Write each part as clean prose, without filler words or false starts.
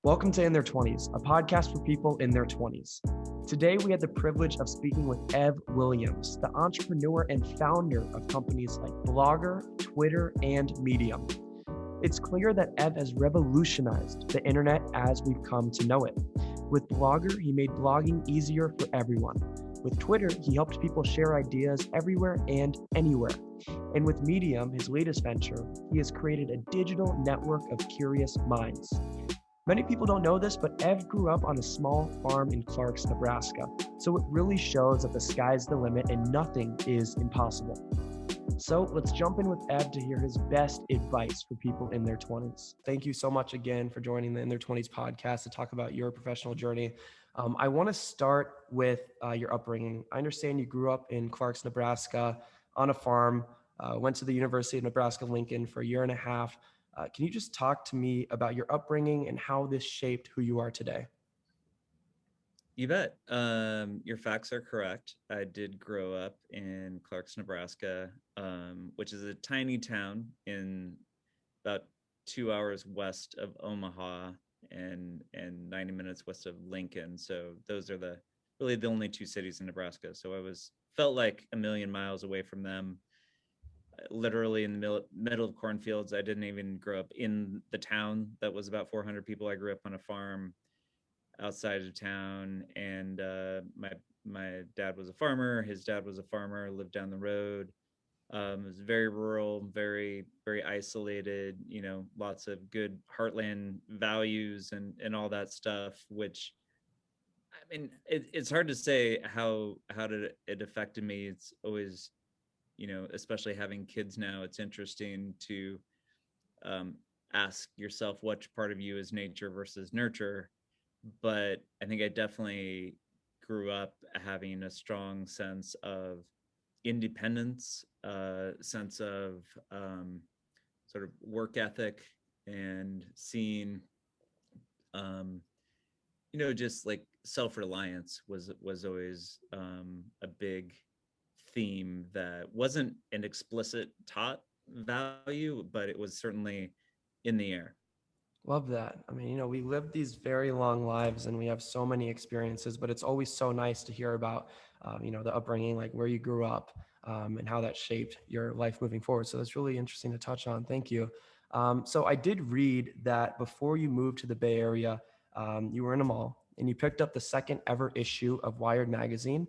Welcome to In Their 20s, a podcast for people in their 20s. Today, we had the privilege of speaking with Ev Williams, the entrepreneur and founder of companies like Blogger, Twitter, and Medium. It's clear that Ev has revolutionized the internet as we've come to know it. With Blogger, he made blogging easier for everyone. With Twitter, he helped people share ideas everywhere and anywhere. And with Medium, his latest venture, he has created a digital network of curious minds. Many people don't know this, but Ev grew up on a small farm in Clarks, Nebraska. So it really shows that the sky's the limit and nothing is impossible. So let's jump in with Ev to hear his best advice for people in their 20s. Thank you so much again for joining the In Their 20s podcast to talk about your professional journey. I want to start with your upbringing. I understand you grew up in Clarks, Nebraska on a farm, went to the University of Nebraska-Lincoln for a year and a half. Can you just talk to me about your upbringing and how this shaped who you are today? You bet. Your facts are correct. I did grow up in Clarks, Nebraska, which is a tiny town in about 2 hours west of Omaha and 90 minutes west of Lincoln. So those are really the only two cities in Nebraska. So felt like a million miles away from them, literally in the middle of cornfields. I didn't even grow up in the town that was about 400 people. I grew up on a farm outside of town, and my dad was a farmer. His dad was a farmer. Lived down the road. It was very rural, very very isolated. Lots of good heartland values and all that stuff. Which, I mean, it's hard to say how did it affected me. It's always, especially having kids now, it's interesting to ask yourself which part of you is nature versus nurture. But I think I definitely grew up having a strong sense of independence, sense of sort of work ethic, and seeing, just like self-reliance was always a big theme that wasn't an explicit taught value, but it was certainly in the air. Love that. I mean, we live these very long lives and we have so many experiences, but it's always so nice to hear about, the upbringing, like where you grew up and how that shaped your life moving forward. So that's really interesting to touch on. Thank you. So I did read that before you moved to the Bay Area, you were in a mall and you picked up the second ever issue of Wired magazine.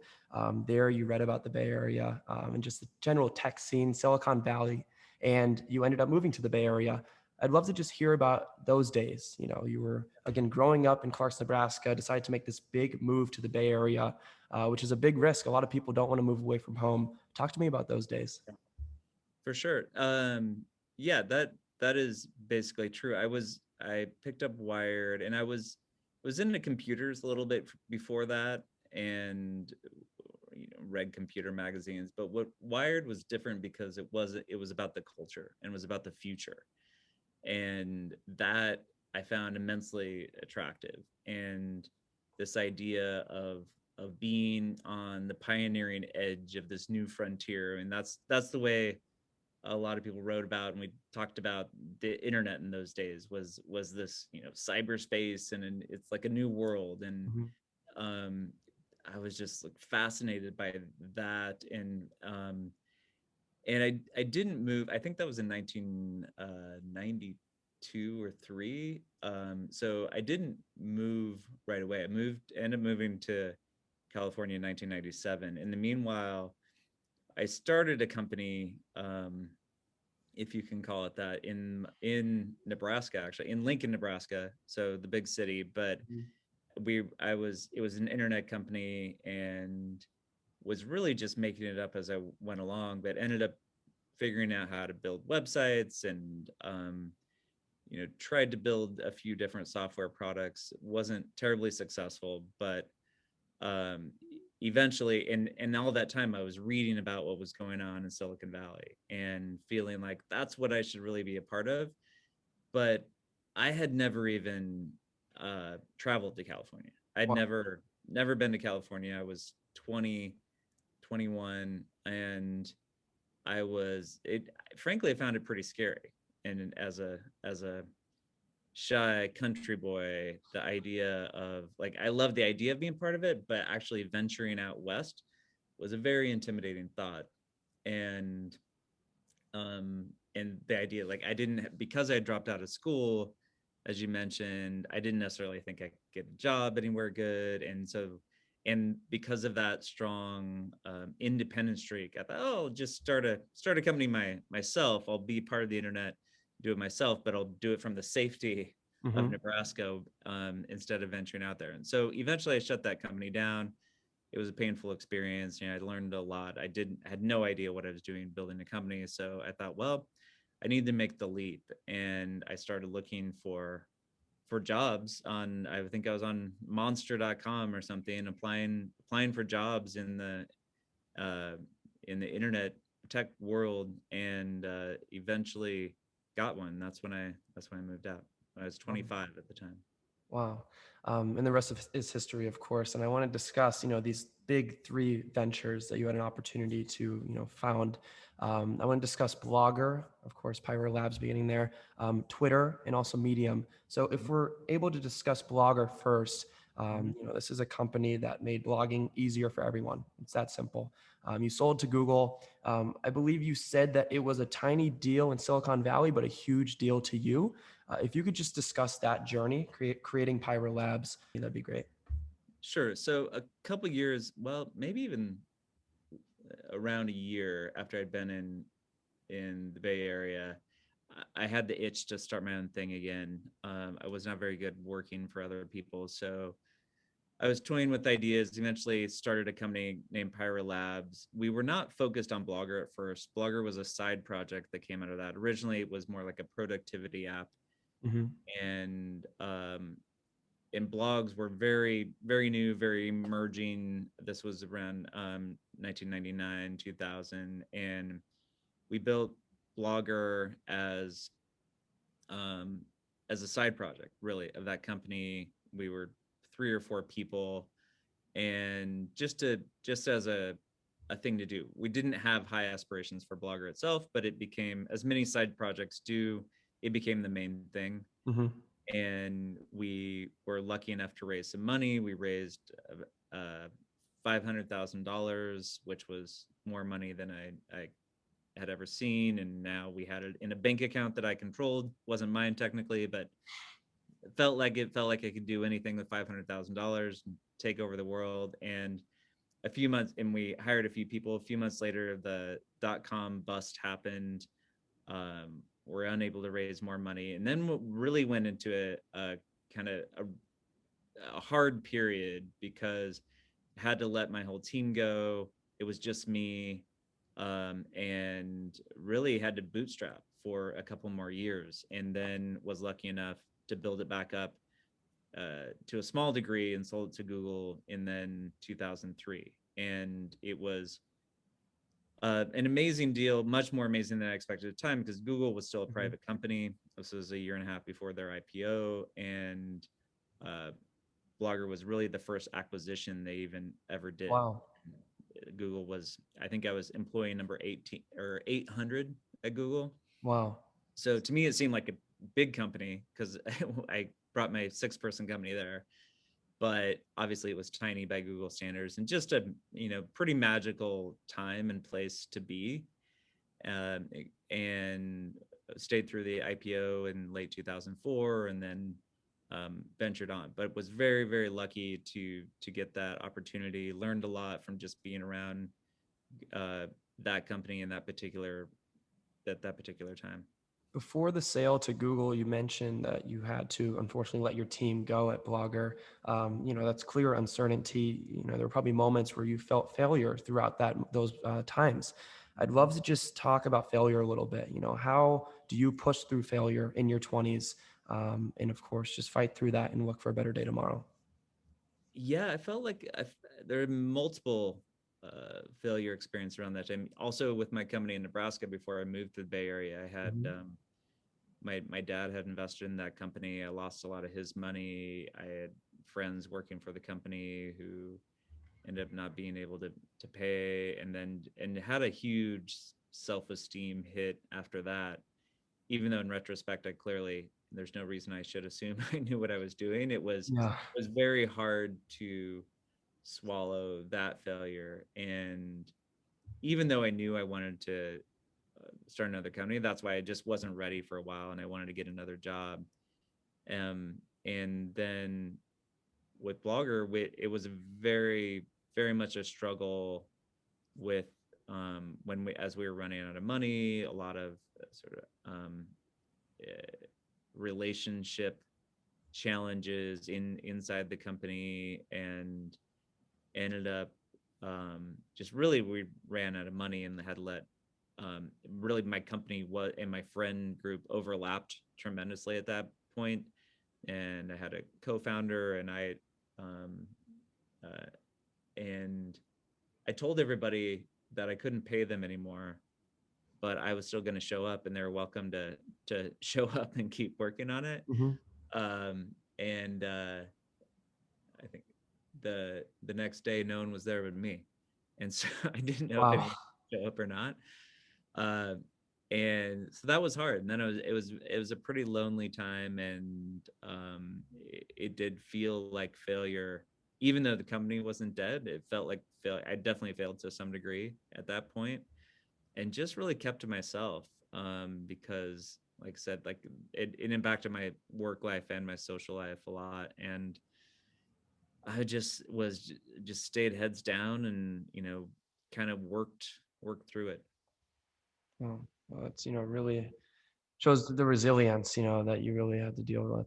There you read about the Bay Area and just the general tech scene, Silicon Valley, and you ended up moving to the Bay Area. I'd love to just hear about those days. You were, again, growing up in Clarks, Nebraska, decided to make this big move to the Bay Area, which is a big risk. A lot of people don't want to move away from home. Talk to me about those days. For sure. Yeah, that is basically true. I picked up Wired, and I was into computers a little bit before that, and read computer magazines. But what Wired was different because it was about the culture and was about the future, and that I found immensely attractive. And this idea of being on the pioneering edge of this new frontier, and that's the way a lot of people wrote about, and we talked about the internet in those days, was this cyberspace, and it's like a new world. And Mhm. um I was just like fascinated by that. And I didn't move. I think that was in 1992 or 3. So I didn't move right away. Ended up moving to California in 1997. In the meanwhile, I started a company, if you can call it that, in Nebraska, actually in Lincoln, Nebraska, so the big city. But Mhm. it was an internet company, and was really just making it up as I went along, but ended up figuring out how to build websites, and tried to build a few different software products. Wasn't terribly successful, but um, eventually, and all that time I was reading about what was going on in Silicon Valley and feeling like that's what I should really be a part of. But I had never even traveled to California. I'd Wow. never been to California. I was 20, 21, and frankly, I found it pretty scary. And as a shy country boy, the idea of like, I love the idea of being part of it, but actually venturing out west was a very intimidating thought. And and the idea, like, I didn't, because I dropped out of school, as you mentioned, I didn't necessarily think I could get a job anywhere good. And so, and because of that strong independent streak, I thought, oh, I'll just start a company myself. I'll be part of the internet, do it myself, but I'll do it from the safety of Mm-hmm. Nebraska, instead of venturing out there. And so eventually I shut that company down. It was a painful experience. I learned a lot. Had no idea what I was doing building a company. So I thought, well, I need to make the leap. And I started looking for jobs on, I think I was on monster.com or something, applying for jobs uh in the internet tech world, and eventually got one. That's when I moved out. I was 25 at the time. Wow. And the rest of is history, of course. And I want to discuss, these big three ventures that you had an opportunity to, found. I want to discuss Blogger, of course, Pyro Labs beginning there, Twitter, and also Medium. So if we're able to discuss Blogger first, this is a company that made blogging easier for everyone. It's that simple. You sold to Google. I believe you said that it was a tiny deal in Silicon Valley, but a huge deal to you. If you could just discuss that journey, creating Pyro Labs, that'd be great. Sure. So a couple years, well, maybe even around a year after I'd been in the Bay Area, I had the itch to start my own thing again. I was not very good working for other people, so I was toying with ideas. Eventually, started a company named Pyro Labs. We were not focused on Blogger at first. Blogger was a side project that came out of that. Originally, it was more like a productivity app, Mm-hmm. and blogs were very, very new, very emerging. This was around 1999, 2000, and we built Blogger um, as a side project, really, of that company. We were 3 or 4 people, and just as a thing to do. We didn't have high aspirations for Blogger itself, but it became, as many side projects do, it became the main thing. Mm-hmm. And we were lucky enough to raise some money. We raised $500,000, which was more money than I had ever seen. And now we had it in a bank account that I controlled. Wasn't mine technically, but it felt like I could do anything with $500,000, take over the world. And a few months, and we hired a few people. A few months later, the .com bust happened. We're unable to raise more money, and then what really went into a kind of a hard period, because I had to let my whole team go. It was just me, and really had to bootstrap for a couple more years, and then was lucky enough to build it back up to a small degree and sold it to Google in then 2003. And it was an amazing deal, much more amazing than I expected at the time, because Google was still a Mm-hmm. private company. This was a year and a half before their IPO, and uh, Blogger was really the first acquisition they even ever did. Wow. Google was, I think I was employee number 18 or 800 at Google. Wow. So to me, it seemed like a big company because I brought my 6-person company there, but obviously it was tiny by Google standards, and just a pretty magical time and place to be. Um, and stayed through the IPO in late 2004, and then ventured on. But was very, very lucky to get that opportunity. Learned a lot from just being around that company in that particular time. Before the sale to Google, you mentioned that you had to unfortunately let your team go at Blogger. That's clear uncertainty. There were probably moments where you felt failure throughout those times. I'd love to just talk about failure a little bit. How do you push through failure in your 20s? And of course, just fight through that and look for a better day tomorrow. Yeah, I felt like there are multiple failure experience around that time. Also, with my company in Nebraska, before I moved to the Bay Area, I had Mm-hmm. my dad had invested in that company. I lost a lot of his money. I had friends working for the company who ended up not being able to pay, and had a huge self-esteem hit after that. Even though in retrospect, I clearly there's no reason I should assume I knew what I was doing. Yeah. It was very hard to swallow that failure. And even though I knew I wanted to start another company, that's why I just wasn't ready for a while, and I wanted to get another job. And then with Blogger, it was very, very much a struggle with when we as we were running out of money, a lot of sort of uh, relationship challenges inside the company, and ended up just really we ran out of money and had let really my company was and my friend group overlapped tremendously at that point. And I had a co-founder, and um, uh, and I told everybody that I couldn't pay them anymore, but I was still going to show up, and they're welcome to show up and keep working on it. Hmm. And I think the next day, no one was there but me, and so I didn't know if Wow. anyone would show up or not. Uh, and so that was hard. And then it was a pretty lonely time, and it did feel like failure. Even though the company wasn't dead, it felt like I definitely failed to some degree at that point, and just really kept to myself, because like I said, like it impacted my work life and my social life a lot. And I just stayed heads down, and kind of worked through it. Well, it's, really shows the resilience, that you really had to deal with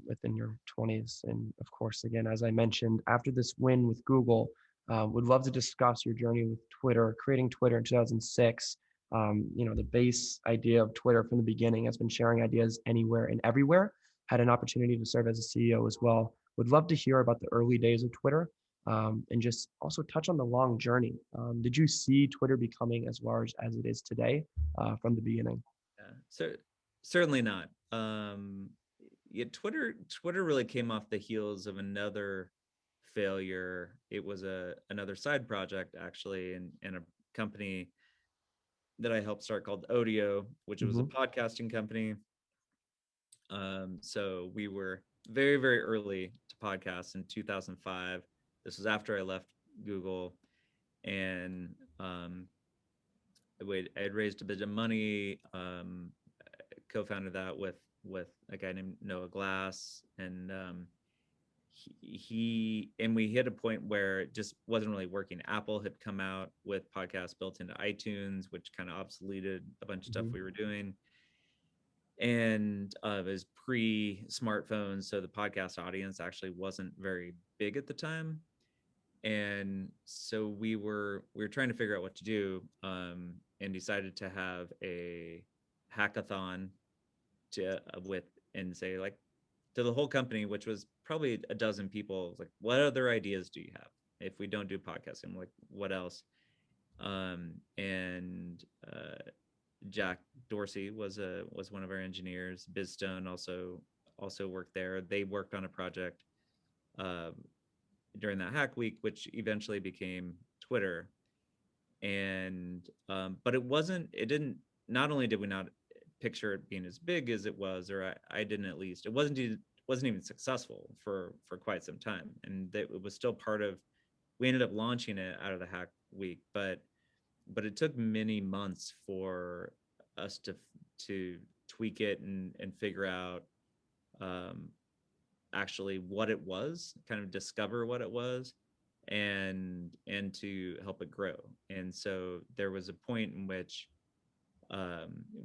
within your 20s. And of course, again, as I mentioned, after this win with Google, would love to discuss your journey with Twitter, creating Twitter in 2006. The base idea of Twitter from the beginning has been sharing ideas anywhere and everywhere. Had an opportunity to serve as a CEO as well. Would love to hear about the early days of Twitter, and just also touch on the long journey. Did you see Twitter becoming as large as it is today from the beginning? Yeah. So certainly not. Yeah, Twitter really came off the heels of another failure. It was another side project actually, and a company that I helped start called Audio, which was a Hmm. podcasting company. So we were very, very early to podcasts in 2005. This was after I left Google, and I had raised a bit of money, co-founded that with a guy named Noah Glass, and he and we hit a point where it just wasn't really working. Apple had come out with podcasts built into iTunes, which kind of obsoleted a bunch of stuff Hmm. we were doing. And it was pre-smartphones, so the podcast audience actually wasn't very big at the time. And so we were trying to figure out what to do, and decided to have a hackathon to with and say like to the whole company, which was probably a dozen people, like, what other ideas do you have if we don't do podcasting? Like, what else? And Jack Dorsey was one of our engineers. Bizstone also worked there. They worked on a project uh, during that hack week, which eventually became Twitter. And but it wasn't. It didn't. Not only did we not picture it being as big as it was, or I didn't at least. It wasn't even successful for quite some time, and that it was still part of. We ended up launching it out of the hack week, but it took many months for us to tweak it and figure out um, actually what it was, kind of discover what it was, and to help it grow. And so there was a point in which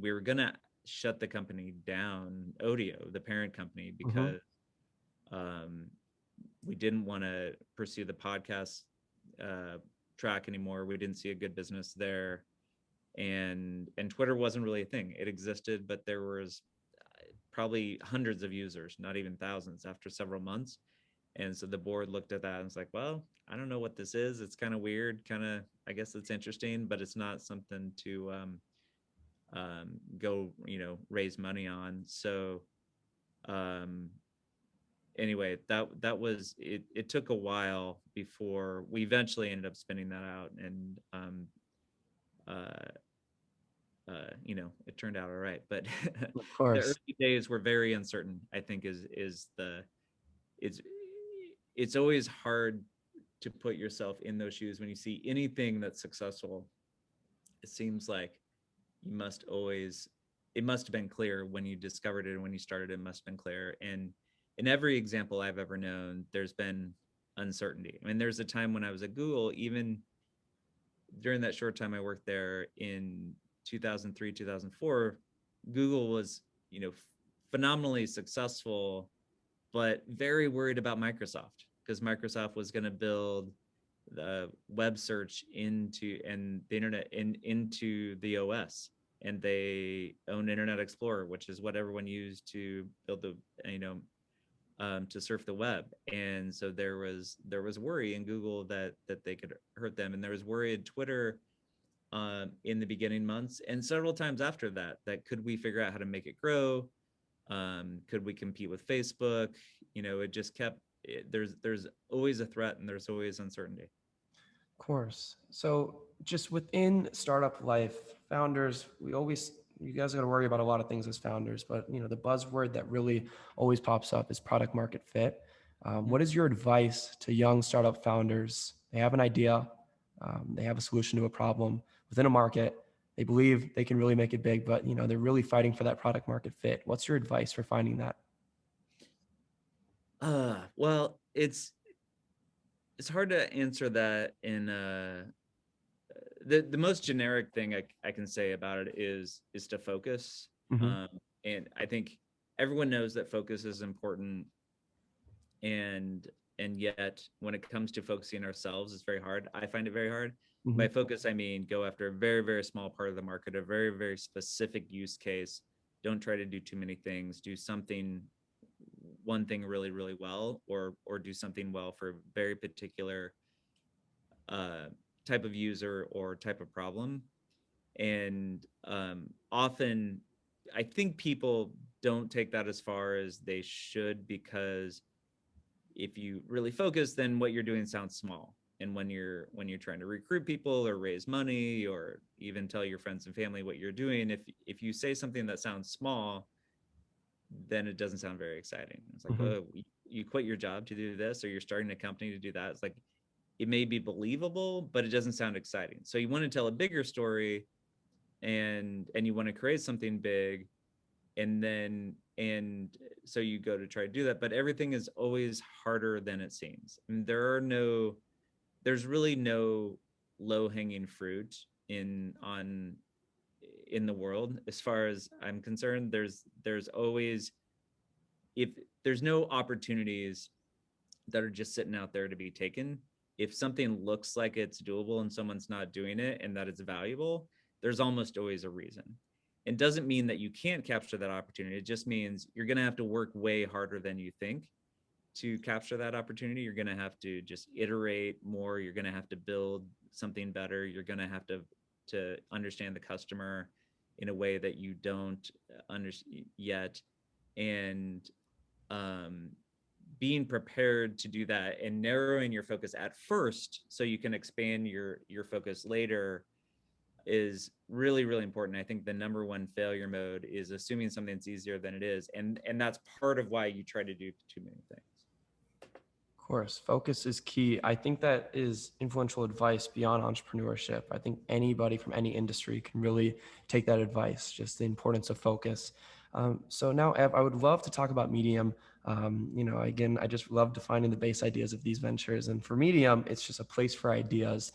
we were gonna shut the company down, Audio, the parent company, Hmm. because um, we didn't want to pursue the podcast uh, track anymore. We didn't see a good business there, and Twitter wasn't really a thing. It existed, but there was probably hundreds of users, not even thousands, after several months. And so the board looked at that and was like, well, I don't know what this is. It's kind of weird, kind of, I guess it's interesting, but it's not something to go, raise money on. So um, anyway, that was it. It took a while before we eventually ended up spinning that out, and uh, it turned out all right. But Of the course. early days were very uncertain, I think is the it's it's always hard to put yourself in those shoes when you see anything that's successful. It seems like you must always it must have been clear when you discovered it and when you started it must have been clear. And in every example I've ever known, there's been uncertainty. I mean, there's a time when I was at Google, even during that short time I worked there in 2003, 2004, Google was, phenomenally successful, but very worried about Microsoft because Microsoft was going to build the web search into and the internet into the OS, and they own Internet Explorer, which is what everyone used to build the to surf the web. And so there was worry in Google that they could hurt them, and there was worry in Twitter in the beginning months and several times after that could we figure out how to make it grow, could we compete with Facebook. It just kept there's always a threat and there's always uncertainty. Of course. So just within startup life, founders, you guys got to worry about a lot of things as founders, but the buzzword that really always pops up is product market fit. Mhm. What is your advice to young startup founders? They have an idea, they have a solution to a problem within a market. They believe they can really make it big, but they're really fighting for that product market fit. What's your advice for finding that? Well, it's hard to answer that in the most generic thing I can say about it is to focus. Hmm. um, and I think everyone knows that focus is important, and yet when it comes to focusing ourselves, it's very hard. I find it very hard. Hmm. By focus I mean go after a very, very small part of the market, a very, very specific use case. Don't try to do too many things. Do something one thing really, really well, or do something well for a very particular uh, type of user or type of problem. And often I think people don't take that as far as they should, because if you really focus, then what you're doing sounds small. And when you're trying to recruit people or raise money or even tell your friends and family what you're doing, if you say something that sounds small, then it doesn't sound very exciting. It's like, Hmm. oh, you quit your job to do this, or you're starting a company to do that. It's like, it may be believable, but it doesn't sound exciting. So you want to tell a bigger story, and you want to create something big, and so you go to try to do that, but everything is always harder than it seems. And there's really no low hanging fruit in the world. As far as I'm concerned, there's always, if there's no opportunities that are just sitting out there to be taken. If something looks like it's doable and someone's not doing it and that it's valuable, there's almost always a reason. It doesn't mean that you can't capture that opportunity. It just means you're going to have to work way harder than you think to capture that opportunity. You're going to have to just iterate more. You're going to have to build something better. You're going to have to understand the customer in a way that you don't understand yet. And um, being prepared to do that and narrowing your focus at first so you can expand your focus later is really, really important. I think the number one failure mode is assuming something's easier than it is, and that's part of why you try to do too many things. Of course, focus is key. I think that is influential advice beyond entrepreneurship. I think anybody from any industry can really take that advice, just the importance of focus. So now, Ev, I would love to talk about Medium. Again, I just love defining the base ideas of these ventures. And for Medium, it's just a place for ideas.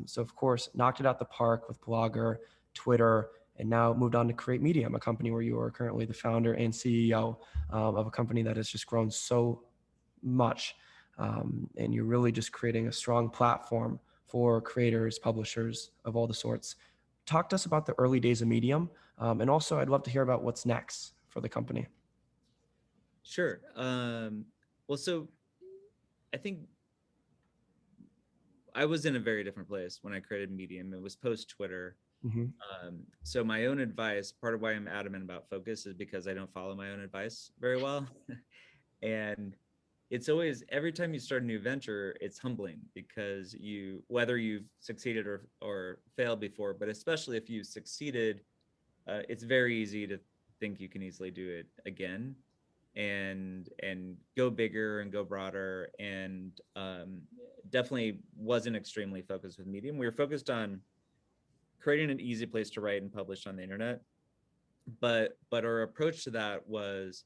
So, of course, knocked it out the park with Blogger, Twitter, and now moved on to create Medium, a company where you are currently the founder and CEO of a company that has just grown so much. And you're really just creating a strong platform for creators, publishers of all the sorts. Talk to us about the early days of Medium, and also I'd love to hear about what's next for the company. Sure. Well, so I think I was in a very different place when I created Medium. It was post Twitter. Mm-hmm. So my own advice, part of why I'm adamant about focus is because I don't follow my own advice very well. And it's always, every time you start a new venture, it's humbling because whether you've succeeded or failed before, but especially if you succeeded, it's very easy to think you can easily do it again and go bigger and go broader. And definitely wasn't extremely focused with Medium. We were focused on creating an easy place to write and publish on the internet. But our approach to that was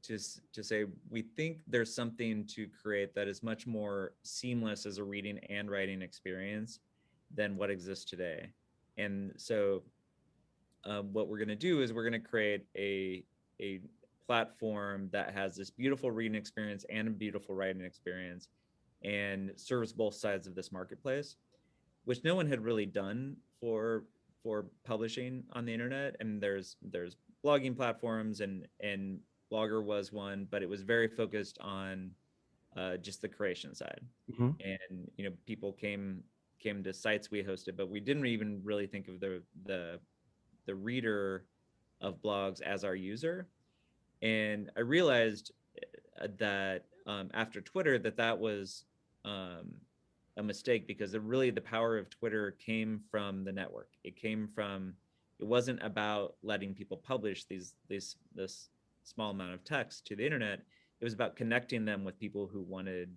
to say we think there's something to create that is much more seamless as a reading and writing experience than what exists today. And so what we're going to do is we're going to create a platform that has this beautiful reading experience and a beautiful writing experience and serves both sides of this marketplace, which no one had really done for publishing on the internet. And there's blogging platforms, and Blogger was one, but it was very focused on just the creation side. Mhm. And people came to sites we hosted, but we didn't even really think of the reader of blogs as our user. And I realized that after Twitter that was um, a mistake, because the power of Twitter came from the network. It wasn't about letting people publish this small amount of text to the internet. It was about connecting them with people who wanted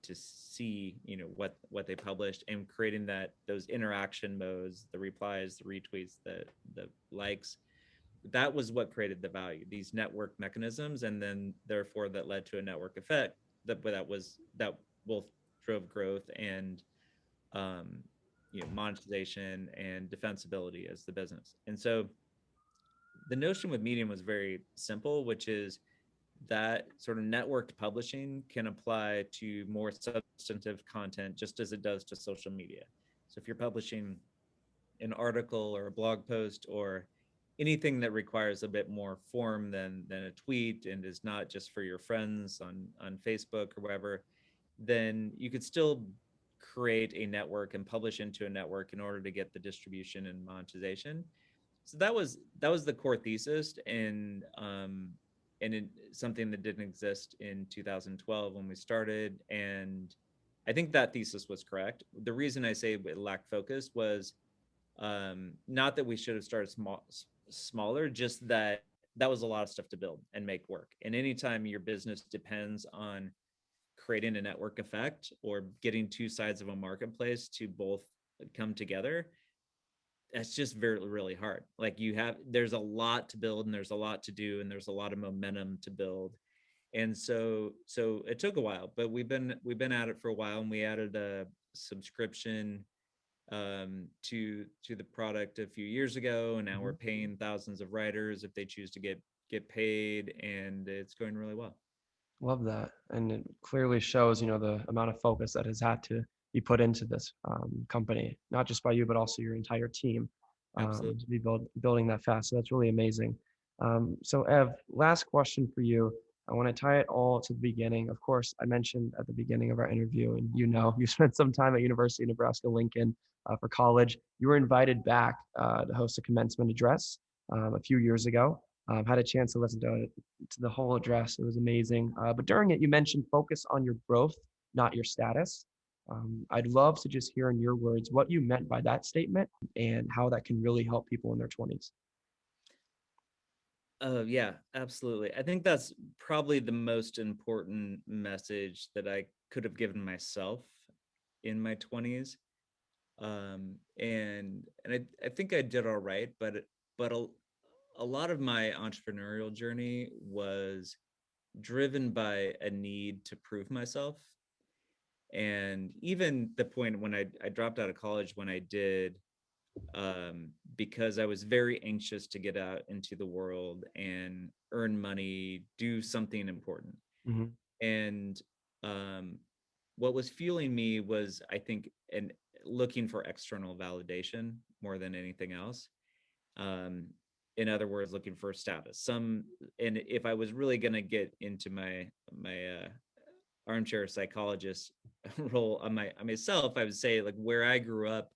to see what they published, and creating those interaction modes, the replies, the retweets, the likes. That was what created the value, these network mechanisms. And then therefore that led to a network effect that both drove growth and um, monetization and defensibility as the business. And so the notion with Medium was very simple, which is that sort of networked publishing can apply to more substantive content just as it does to social media. So if you're publishing an article or a blog post or anything that requires a bit more form than a tweet and is not just for your friends on Facebook or wherever, then you could still create a network and publish into a network in order to get the distribution and monetization. So that was the core thesis. And something that didn't exist in 2012 when we started. And I think that thesis was correct. The reason I say it lacked focus was not that we should have started smaller, just that was a lot of stuff to build and make work. And anytime your business depends on creating a network effect or getting two sides of a marketplace to both come together, that's just very really hard. Like there's a lot to build, and there's a lot to do, and there's a lot of momentum to build. And so it took a while, but we've been at it for a while, and we added a subscription to the product a few years ago, and now we're Mhm. paying thousands of writers if they choose to get paid, and it's going really well. Love that. And it clearly shows, the amount of focus that has had to be put into this company, not just by you, but also your entire team Absolutely. to be building that fast. So that's really amazing. So, Ev, last question for you. I want to tie it all to the beginning. Of course, I mentioned at the beginning of our interview, and you spent some time at University of Nebraska-Lincoln for college. You were invited back to host a commencement address a few years ago. Had a chance to listen to the whole address. It was amazing. But during it, you mentioned focus on your growth, not your status. I'd love to just hear in your words what you meant by that statement and how that can really help people in their 20s. Oh yeah, absolutely. I think that's probably the most important message that I could have given myself in my 20s. And I think I did all right, but a lot of my entrepreneurial journey was driven by a need to prove myself. And even the point when I dropped out of college when I did, because I was very anxious to get out into the world and earn money, do something important. Hmm. And um, what was fueling me was, I think, and looking for external validation more than anything else. Um, in other words, looking for status. And if I was really going to get into my armchair psychologist role on myself, I would say, like, where I grew up,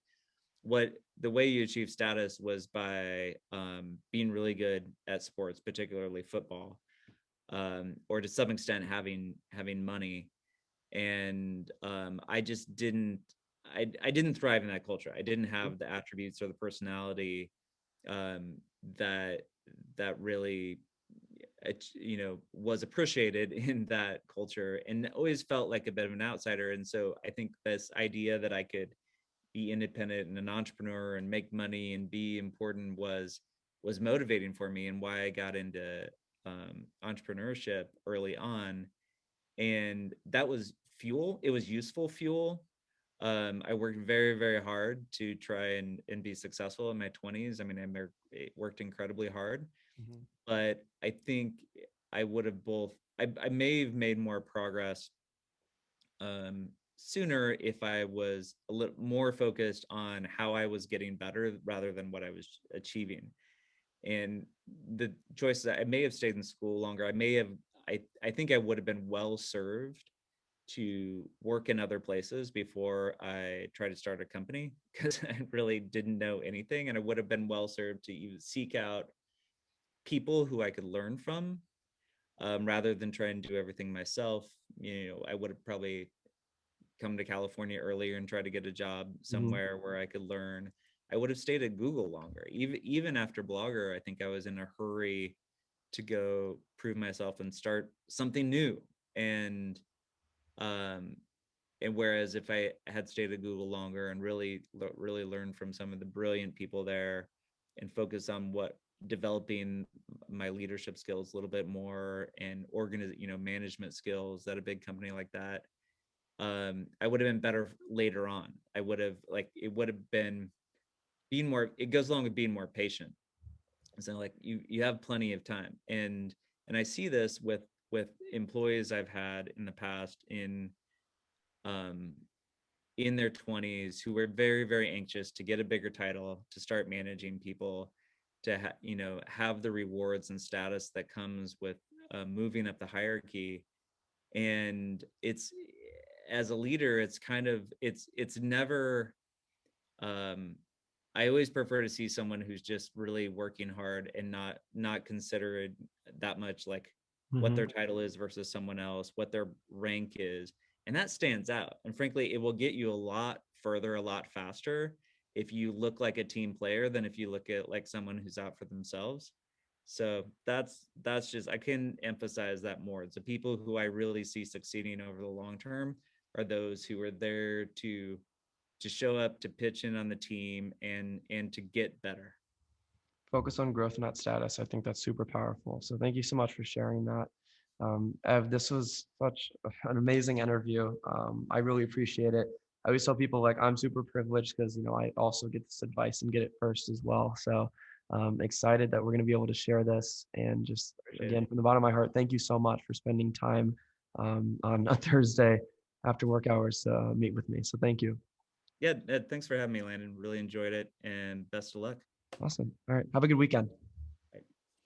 what the way you achieve status was by being really good at sports, particularly football, or to some extent having money. And I just didn't. I didn't thrive in that culture. I didn't have the attributes or the personality that really was appreciated in that culture, and always felt like a bit of an outsider. And so I think this idea that I could be independent and an entrepreneur and make money and be important was motivating for me, and why I got into entrepreneurship early on. And that was fuel. It was useful fuel. I worked very, very hard to try and be successful in my 20s. I mean, I worked incredibly hard, Mhm. but I think I would have I may have made more progress sooner if I was a little more focused on how I was getting better rather than what I was achieving. And the choices, I may have stayed in school longer. I think I would have been well served to work in other places before I tried to start a company, because I really didn't know anything. And I would have been well served to even seek out people who I could learn from, rather than try and do everything myself. I would have probably come to California earlier and try to get a job Mhm. somewhere where I could learn. I would have stayed at Google longer. Even after Blogger, I think I was in a hurry to go prove myself and start something new. And um, and whereas if I had stayed at Google longer and really learned from some of the brilliant people there, and focus on what developing my leadership skills a little bit more, and management skills at a big company like that, I would have been better later on. I would have like it would have been being more. It goes along with being more patient. So like you have plenty of time, and I see this with employees I've had in the past um in their 20s, who were very, very anxious to get a bigger title, to start managing people, to have the rewards and status that comes with moving up the hierarchy. And it's, as a leader, it's kind of it's never um I always prefer to see someone who's just really working hard and not considered that much, like what Mhm. their title is versus someone else, what their rank is. And that stands out. And frankly, it will get you a lot further, a lot faster, if you look like a team player than if you look at like someone who's out for themselves. So that's just, I can emphasize that more. The people who I really see succeeding over the long term are those who are there to show up, to pitch in on the team, and to get better. Focus on growth, not status. I think that's super powerful. So thank you so much for sharing that. Ev, this was such an amazing interview. I really appreciate it. I always tell people like I'm super privileged because I also get this advice and get it first as well. So excited that we're going to be able to share this. And just Appreciate again, it. from the bottom of my heart, thank you so much for spending time on a Thursday after work hours to meet with me. So thank you. Yeah, thanks for having me, Landon. Really enjoyed it, and best of luck. Awesome. All right. Have a good weekend.